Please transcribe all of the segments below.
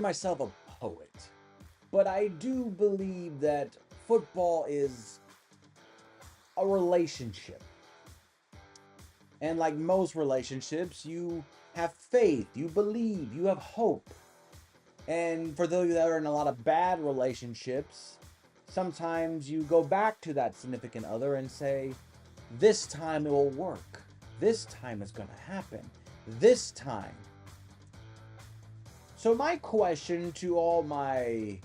myself a poet, but I do believe that football is a relationship. And like most relationships, you have faith, you believe, you have hope. And for those that are in a lot of bad relationships, sometimes you go back to that significant other and say, this time it will work. This time it's going to happen. This time. So, my question to all my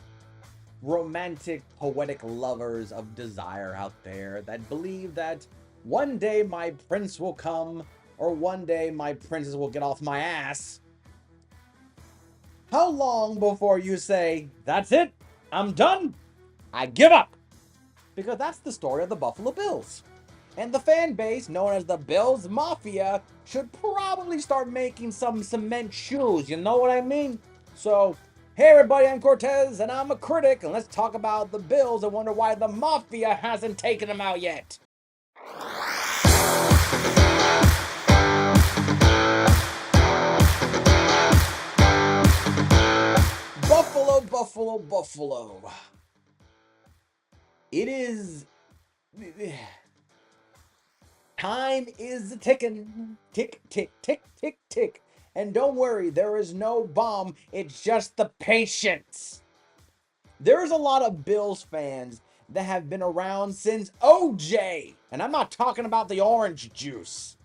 romantic, poetic lovers of desire out there that believe that one day my prince will come or one day my princess will get off my ass. How long before you say, that's it, I'm done, I give up? Because that's the story of the Buffalo Bills. And the fan base, known as the Bills Mafia, should probably start making some cement shoes, you know what I mean? So, hey everybody, I'm Cortez, and I'm a critic, and let's talk about the Bills and wonder why the Mafia hasn't taken them out yet. Buffalo, Buffalo, Buffalo. It is... Time is ticking. Tick, tick, tick, tick, tick. And don't worry, there is no bomb. It's just the patience. There's a lot of Bills fans that have been around since OJ. And I'm not talking about the orange juice,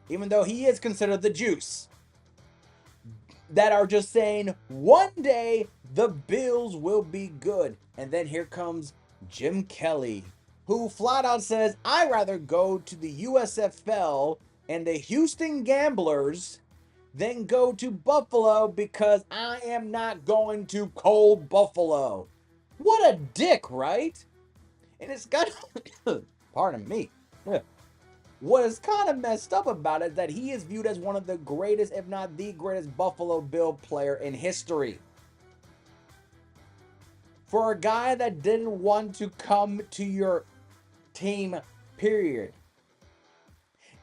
even though he is considered the juice. That are just saying one day the Bills will be good. And then here comes Jim Kelly, who flat out says, I'd rather go to the USFL and the Houston Gamblers than go to Buffalo because I am not going to cold Buffalo. What a dick, right? And it's got, pardon me. What is kind of messed up about it is that he is viewed as one of the greatest, if not the greatest, Buffalo Bill player in history. For a guy that didn't want to come to your team, period.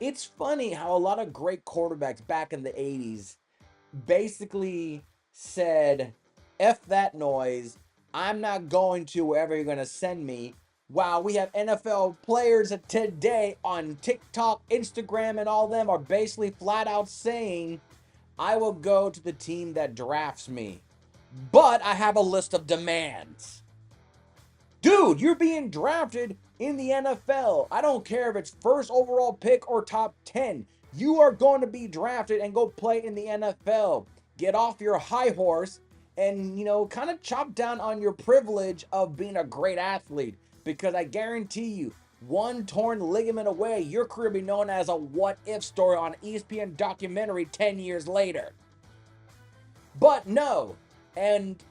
It's funny how a lot of great quarterbacks back in the 80s basically said, F that noise, I'm not going to wherever you're going to send me. Wow, we have NFL players today on TikTok, Instagram, and all them are basically flat out saying, I will go to the team that drafts me, but I have a list of demands. Dude, you're being drafted in the NFL. I don't care if it's first overall pick or top 10. You are going to be drafted and go play in the NFL. Get off your high horse and, kind of chop down on your privilege of being a great athlete. Because I guarantee you, one torn ligament away, your career will be known as a what if story on ESPN documentary 10 years later. But no. And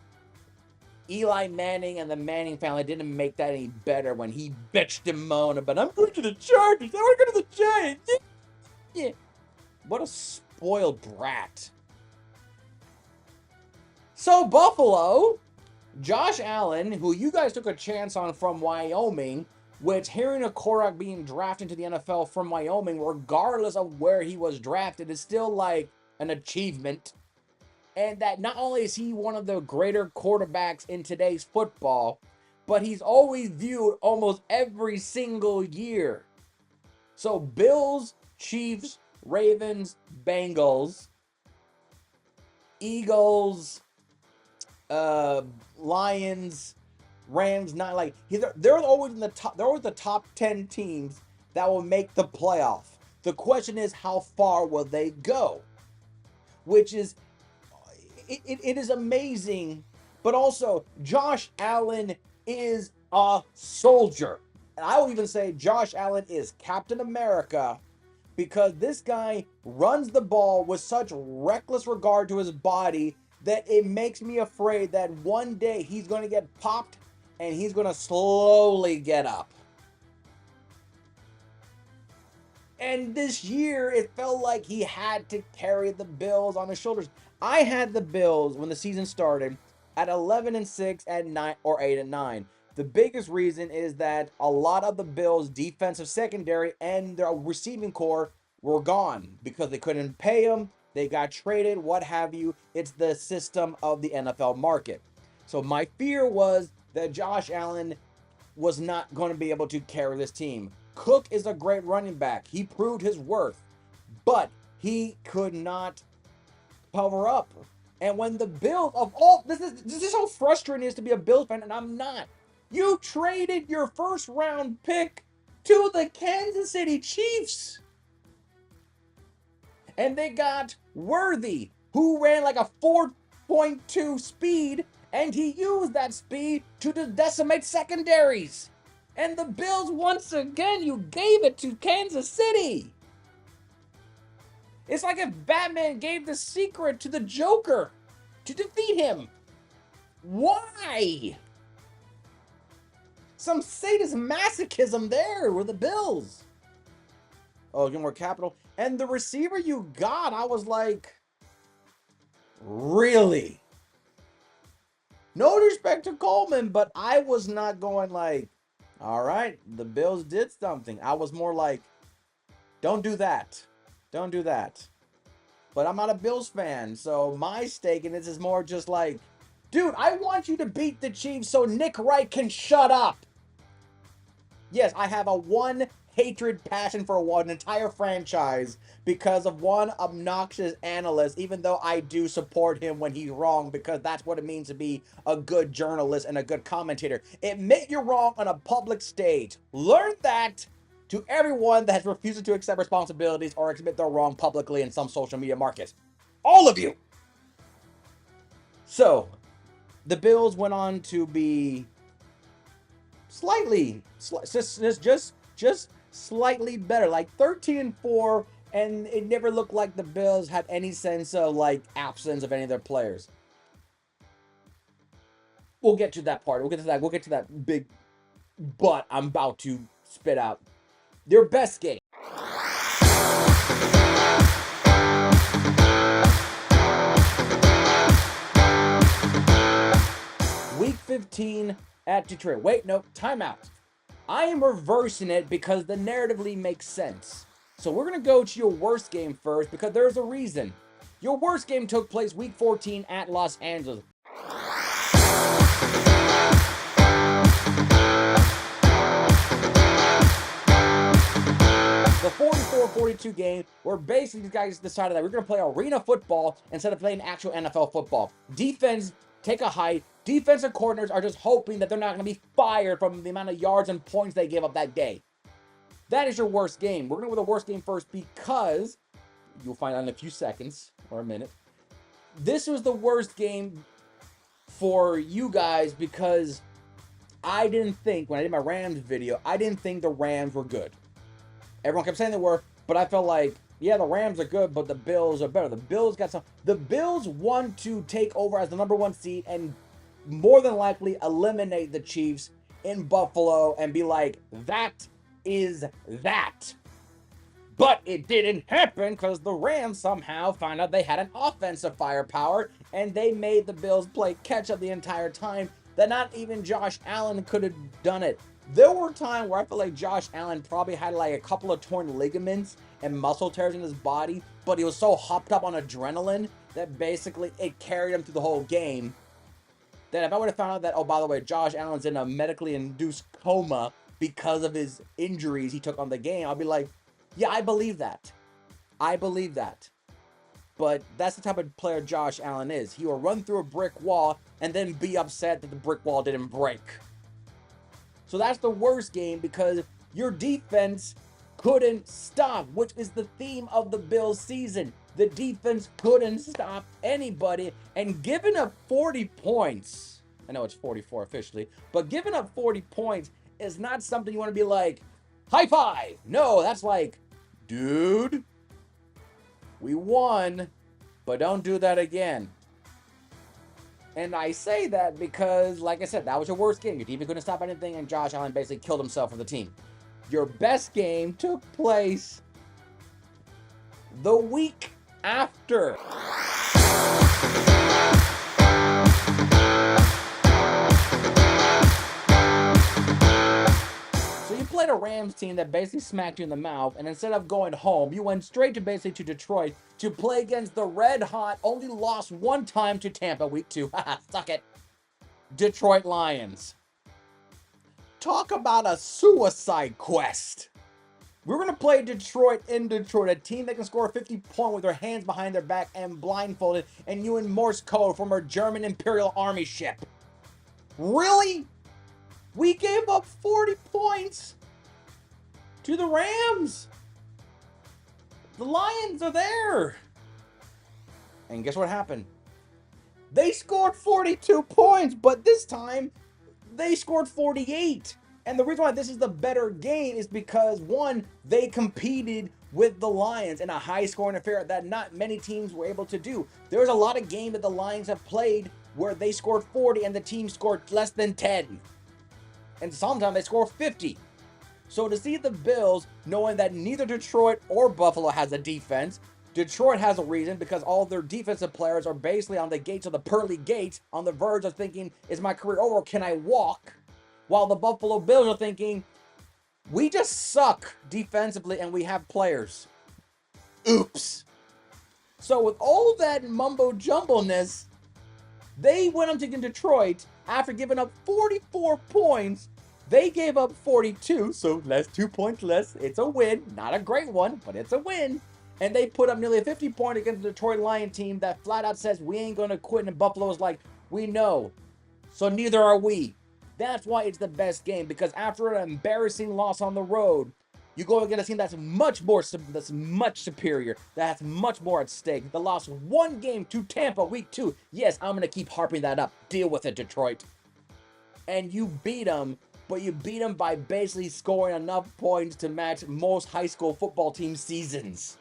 Eli Manning and the Manning family didn't make that any better when he bitched and moaned about, I'm going to the Chargers, I want to go to the Giants. Yeah. What a spoiled brat. So Buffalo, Josh Allen, who you guys took a chance on from Wyoming, which hearing a quarterback being drafted into the NFL from Wyoming, regardless of where he was drafted, is still like an achievement. And that not only is he one of the greater quarterbacks in today's football, but he's always viewed almost every single year. So Bills, Chiefs, Ravens, Bengals, Eagles, Lions, Rams, not like they're always in the top. They're always the top 10 teams that will make the playoff. The question is, how far will they go? Which is, it is amazing, but also Josh Allen is a soldier. And I will even say Josh Allen is Captain America because this guy runs the ball with such reckless regard to his body that it makes me afraid that one day he's going to get popped and he's going to slowly get up. And this year, it felt like he had to carry the Bills on his shoulders. I had the Bills when the season started at 11-6 at 9 or 8-9. The biggest reason is that a lot of the Bills' defensive secondary and their receiving core were gone because they couldn't pay them They got traded, what have you. It's the system of the NFL market. So my fear was that Josh Allen was not going to be able to carry this team. Cook is a great running back. He proved his worth, but he could not power up. And when the Bills of all this is how frustrating it is to be a Bills fan, and I'm not. You traded your first round pick to the Kansas City Chiefs. And they got Worthy, who ran like a 4.2 speed, and he used that speed to decimate secondaries. And the Bills, once again, you gave it to Kansas City. It's like if Batman gave the secret to the Joker to defeat him. Why? Some sadist masochism there with the Bills. Oh, get more capital. And the receiver you got, I was like, really? No disrespect to Coleman, but I was not going like, all right, the Bills did something. I was more like, don't do that. Don't do that. But I'm not a Bills fan, so my stake in this is more just like, dude, I want you to beat the Chiefs so Nick Wright can shut up. Yes, I have a one hatred passion for one entire franchise because of one obnoxious analyst, even though I do support him when he's wrong, because that's what it means to be a good journalist and a good commentator. Admit you're wrong on a public stage. Learn that to everyone that has refused to accept responsibilities or admit they're wrong publicly in some social media markets. All of you! So, the Bills went on to be just slightly better, like 13-4, and it never looked like the Bills had any sense of like absence of any of their players. We'll get to that part. We'll get to that big butt I'm about to spit out. Their best game. Week 15 at Detroit. Wait, no, timeout. I am reversing it because the narratively makes sense. So we're going to go to your worst game first because there's a reason. Your worst game took place week 14 at Los Angeles. The 44-42 game where basically these guys decided that we're going to play arena football instead of playing actual NFL football. Defense, take a hike. Defensive coordinators are just hoping that they're not going to be fired from the amount of yards and points they gave up that day. That is your worst game. We're going to go with the worst game first because you'll find out in a few seconds or a minute. This was the worst game for you guys because I didn't think, when I did my Rams video, I didn't think the Rams were good. Everyone kept saying they were, but I felt like, yeah, the Rams are good, but the Bills are better. The Bills got some. The Bills want to take over as the number one seed and more than likely eliminate the Chiefs in Buffalo and be like, that is that. But it didn't happen because the Rams somehow found out they had an offensive firepower and they made the Bills play catch up the entire time that not even Josh Allen could have done it. There were times where I feel like Josh Allen probably had like a couple of torn ligaments and muscle tears in his body, but he was so hopped up on adrenaline that basically it carried him through the whole game. That if I would have found out that, oh, by the way, Josh Allen's in a medically induced coma because of his injuries he took on the game, I'll be like, yeah, I believe that. I believe that. But that's the type of player Josh Allen is. He will run through a brick wall and then be upset that the brick wall didn't break. So that's the worst game because your defense couldn't stop, which is the theme of the Bills season. The defense couldn't stop anybody, and giving up 40 points, I know it's 44 officially, but giving up 40 points is not something you want to be like, high five. No, that's like, dude, we won, but don't do that again. And I say that because, like I said, that was your worst game. Your defense couldn't stop anything, and Josh Allen basically killed himself for the team. Your best game took place the week after. So you played a Rams team that basically smacked you in the mouth, and instead of going home, you went straight to basically to Detroit to play against the red hot, only lost one time to Tampa week 2. Haha, suck it. Detroit Lions. Talk about a suicide quest. We're going to play Detroit in Detroit, a team that can score 50 points with their hands behind their back and blindfolded, and you in Morse code from our German Imperial Army ship. Really? We gave up 40 points to the Rams. The Lions are there. And guess what happened? They scored 42 points, but this time they scored 48. And the reason why this is the better game is because, one, they competed with the Lions in a high-scoring affair that not many teams were able to do. There's a lot of games that the Lions have played where they scored 40 and the team scored less than 10. And sometimes they score 50. So to see the Bills, knowing that neither Detroit or Buffalo has a defense, Detroit has a reason because all their defensive players are basically on the gates of the pearly gates, on the verge of thinking, is my career over or can I walk? While the Buffalo Bills are thinking, we just suck defensively and we have players. Oops. So with all that mumbo-jumbleness, they went on to get Detroit after giving up 44 points. They gave up 42, so that's 2 points less. It's a win. Not a great one, but it's a win. And they put up nearly a 50 point against the Detroit Lion team that flat out says, we ain't going to quit. And Buffalo's like, we know. So neither are we. That's why it's the best game, because after an embarrassing loss on the road, you go against a team that's much superior, that has much more at stake. They lost one game to Tampa week 2. Yes, I'm going to keep harping that up. Deal with it, Detroit. And you beat them, but you beat them by basically scoring enough points to match most high school football team seasons.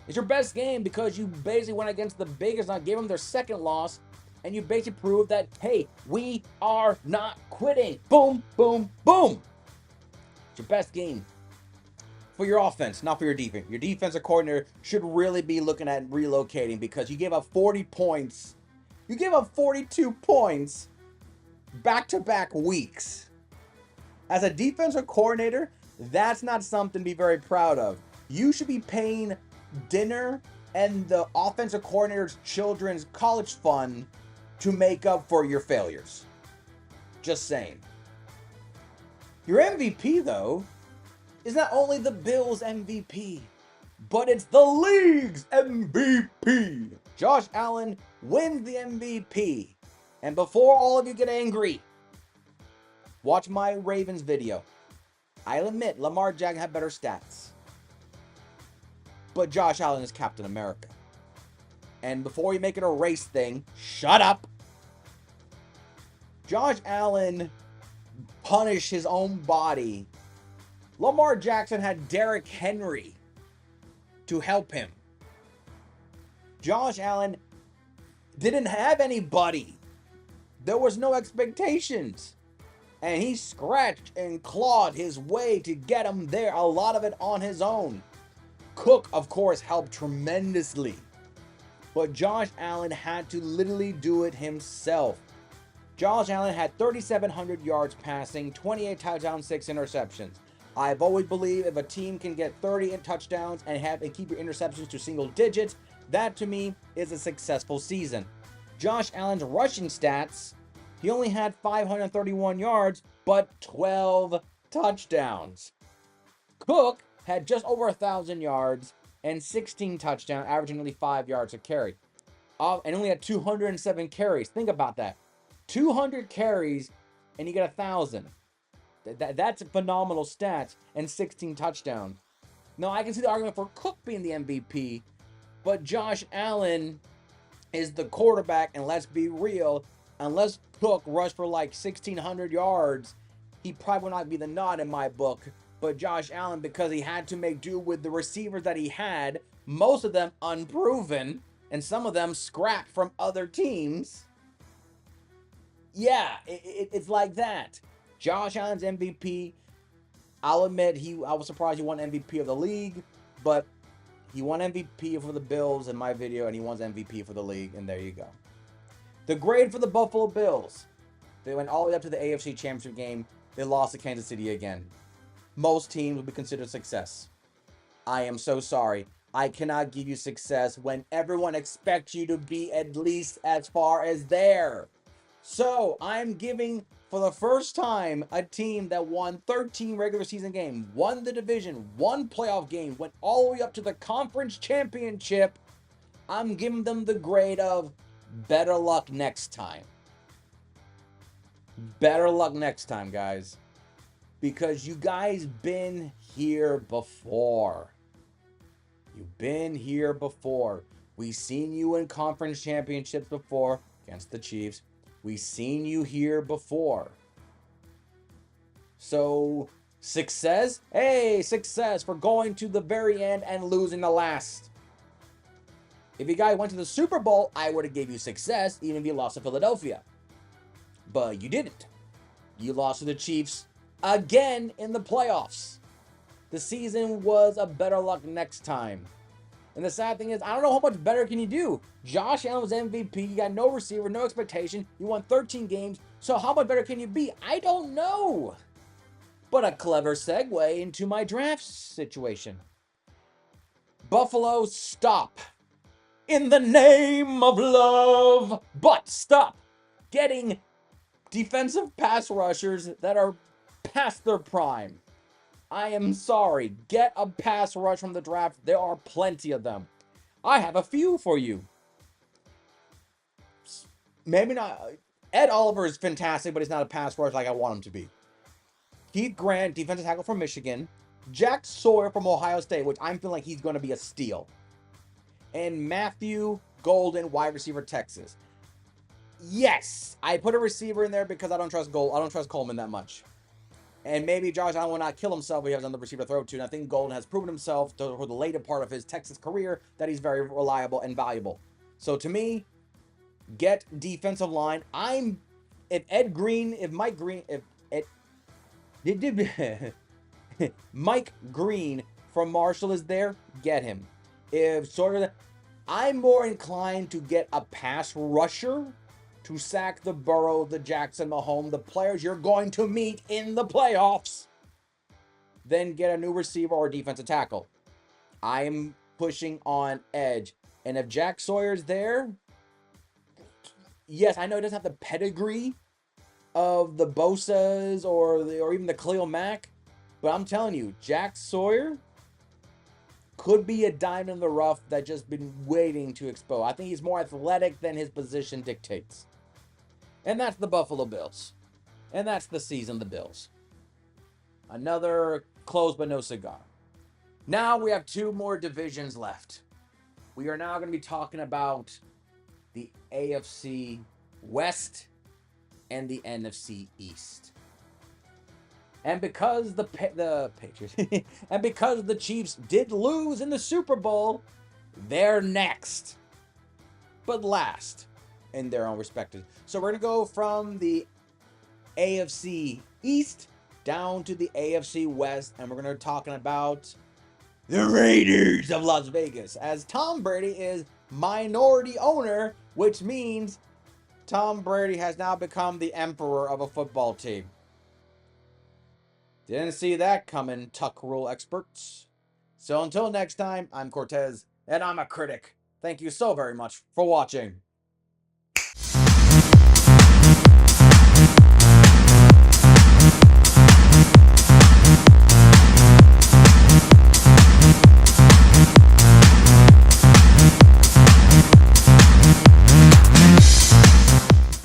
It's your best game because you basically went against the biggest, and gave them their second loss, and you basically proved that, hey, we are not quitting. Boom, boom, boom. It's your best game for your offense, not for your defense. Your defensive coordinator should really be looking at relocating because you gave up 40 points. You gave up 42 points back-to-back weeks. As a defensive coordinator, that's not something to be very proud of. You should be paying dinner and the offensive coordinator's children's college fund to make up for your failures. Just saying. Your MVP, though, is not only the Bills' MVP, but it's the league's MVP. Josh Allen wins the MVP. And before all of you get angry, watch my Ravens video. I'll admit Lamar Jackson had better stats, but Josh Allen is Captain America. And before you make it a race thing, shut up. Josh Allen punished his own body. Lamar Jackson had Derrick Henry to help him. Josh Allen didn't have anybody. There was no expectations. And he scratched and clawed his way to get him there, a lot of it on his own. Cook, of course, helped tremendously. But Josh Allen had to literally do it himself. Josh Allen had 3,700 yards passing, 28 touchdowns, 6 interceptions. I've always believed if a team can get 30 touchdowns and keep your interceptions to single digits, that to me is a successful season. Josh Allen's rushing stats, he only had 531 yards, but 12 touchdowns. Cook had just over 1,000 yards and 16 touchdowns, averaging nearly 5 yards a carry. And only had 207 carries. Think about that. 200 carries and you get 1,000. That's a phenomenal stats, and 16 touchdowns. Now, I can see the argument for Cook being the MVP, but Josh Allen is the quarterback, and let's be real, unless Cook rushed for like 1,600 yards, he probably would not be the nod in my book. But Josh Allen, because he had to make do with the receivers that he had, most of them unproven, and some of them scrapped from other teams. Yeah, it's like that. Josh Allen's MVP. I'll admit I was surprised he won MVP of the league, but he won MVP for the Bills in my video, and he won MVP for the league, and there you go. The grade for the Buffalo Bills. They went all the way up to the AFC Championship game. They lost to Kansas City again. Most teams would be considered success. I am so sorry. I cannot give you success when everyone expects you to be at least as far as there. So I'm giving, for the first time, a team that won 13 regular season games, won the division, won playoff game, went all the way up to the conference championship. I'm giving them the grade of better luck next time. Better luck next time, guys. Because you guys been here before. You've been here before. We've seen you in conference championships before against the Chiefs. We've seen you here before. So, success? Hey, success for going to the very end and losing the last. If you guys went to the Super Bowl, I would have gave you success even if you lost to Philadelphia. But you didn't. You lost to the Chiefs again in the playoffs. The season was a better luck next time. And the sad thing is, I don't know how much better can you do. Josh Allen was MVP. You got no receiver, no expectation. You won 13 games. So how much better can you be? I don't know. But a clever segue into my draft situation. Buffalo, stop. In the name of love. But stop getting defensive pass rushers that are past their prime. I am sorry. Get a pass rush from the draft. There are plenty of them. I have a few for you. Maybe not. Ed Oliver is fantastic, but he's not a pass rush like I want him to be. Keith Grant, defensive tackle from Michigan. Jack Sawyer from Ohio State, which I'm feeling like he's going to be a steal. And Matthew Golden, wide receiver, Texas. Yes, I put a receiver in there because I don't trust Coleman that much. And maybe Josh Allen will not kill himself if he has another receiver to throw to. And I think Golden has proven himself for the later part of his Texas career that he's very reliable and valuable. So to me, get defensive line. If Mike Green from Marshall is there, get him. I'm more inclined to get a pass rusher to sack the Burrow, the Jackson, Mahomes, the players you're going to meet in the playoffs, then get a new receiver or defensive tackle. I am pushing on edge. And if Jack Sawyer's there, yes, I know he doesn't have the pedigree of the Bosas or even the Khalil Mack, but I'm telling you, Jack Sawyer could be a diamond in the rough that just been waiting to expose. I think he's more athletic than his position dictates. And that's the Buffalo Bills. And that's the season, the Bills. Another close but no cigar. Now we have two more divisions left. We are now going to be talking about the AFC West and the NFC East. And because the Patriots and because the Chiefs did lose in the Super Bowl, they're next. But last in their own respective. So we're going to go from the AFC East down to the AFC West, and we're going to be talking about the Raiders of Las Vegas, as Tom Brady is minority owner, which means Tom Brady has now become the emperor of a football team. Didn't see that coming, Tuck Rule experts. So until next time, I'm Cortez, and I'm a critic. Thank you so very much for watching.